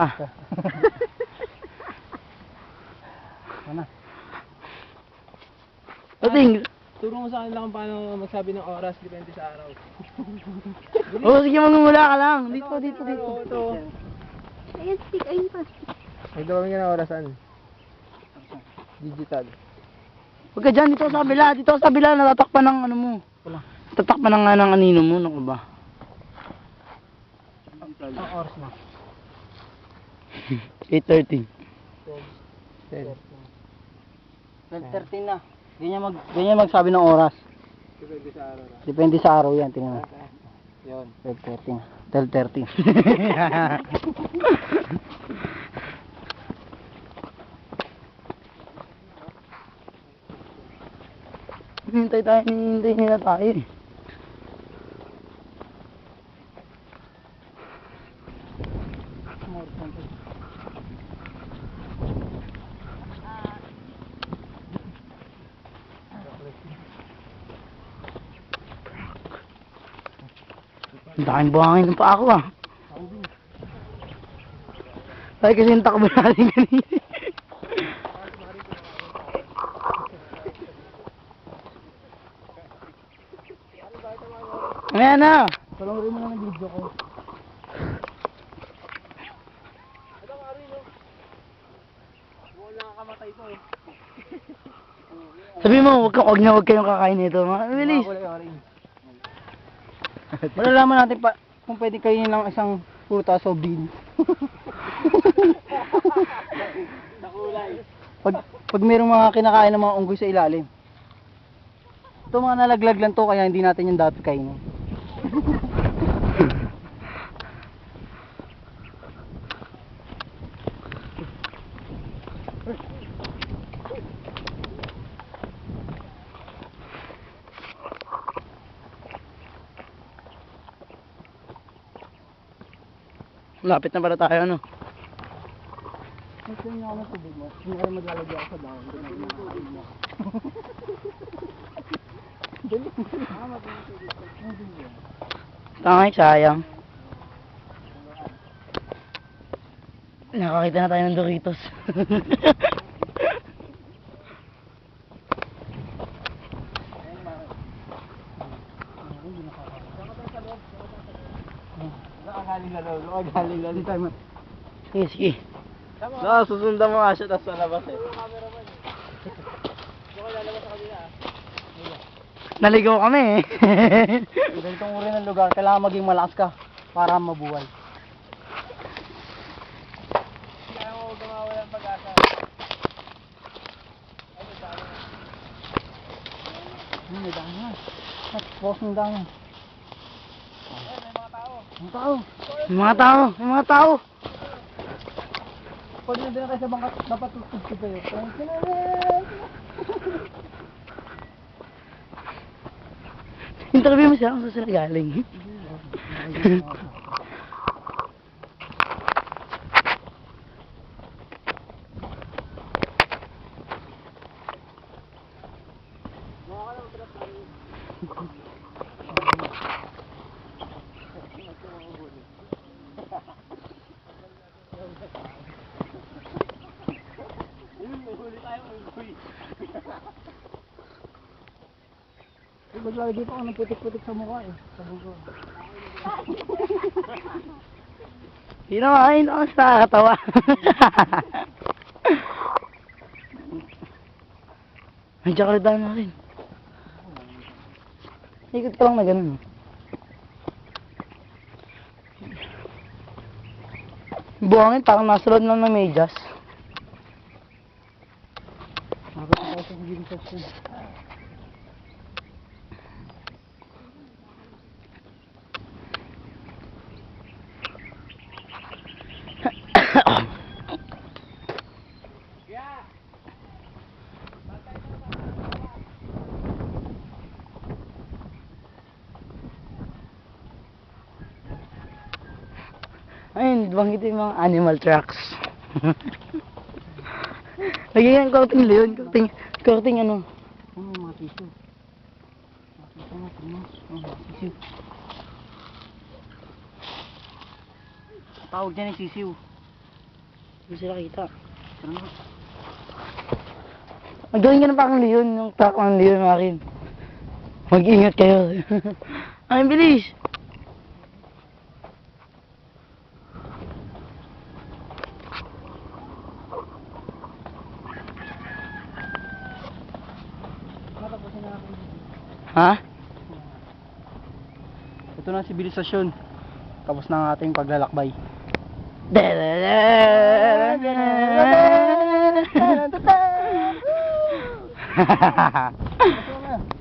Ah. Ano? Ating. Turo mo sa akin lang kung paano magsabi ng oras, depende sa araw. Oh, sige, mangungula ka lang. Dito. Ito. Ayan, stick. Ayun pa. Nagdawin ka ng orasan. Digital. Huwag ka dyan, dito sa kabila. Dito sa kabila, natatakpan ng ano mo. Natatakpan ng anino mo. Naku ba? Ang oras na. 8:30. 10. 12:13 na. Ganyan magsabi ng oras. Depende sa araw na. Depende sa araw yan, tingnan mo. Yun. 12:30 na. 12:30. Hinihintay nila tayo eh. Ang daming buhangin ng paa ko ah. Ay kasi yung takbo natin kanina. Ayan na. Palungurin mo na ng video ko. Sabi mo, huwag kayong kakain nito. Bilis. Malalaman natin pa kung pwede kainin lang isang prutas o bean. Pag mayroong mga kinakain ng mga unggoy sa ilalim. Ito mga nalaglag lang to kaya hindi natin yung dapat kainin. Lapit na pala tayo, ano? Ito yung ako ng tubig mo. Hindi ka maglalagay ako sa dahon. Tangay, sayang. Nakakita na tayo ng Doritos. Nakagaling lalo. Sige. Susundan mo nga siya, tapos lalabas eh. Naligaw kami eh. Ganitong uri ng lugar, kailangan maging malakas ka para mabuhay. Kaya mo gumawala ng pag-asa. May dahon. Post ng dahon. May mga tao. Pag nandun na kayo sa bangkat, dapat tutugtog kayo. Interview mo siya kung saan sila galing. Maglalagay pa ako ng putik-putik sa mukha eh. Sa buko. Hindi naman sa nakakatawa. May jakarda na rin. Ikot ka lang na ganun. Buhangin, parang nasa loob lang ng medyas. Bakit ako sa hindi sa school? Ayun, banggit yung mga animal tracks. Lagyan yung coating leon, coating ano. Ano mga tissue? Makita nga, pinos. Mga tissue. Tawag dyan yung sisiw. Hindi sila kita. Ang gawin ka ng pakang leon, yung takang leon akin. Mag-ingat kayo. Ay, bilis! Matapusin na ako. Ha? Ito na ang sibilisasyon. Tapos na ang ating paglalakbay.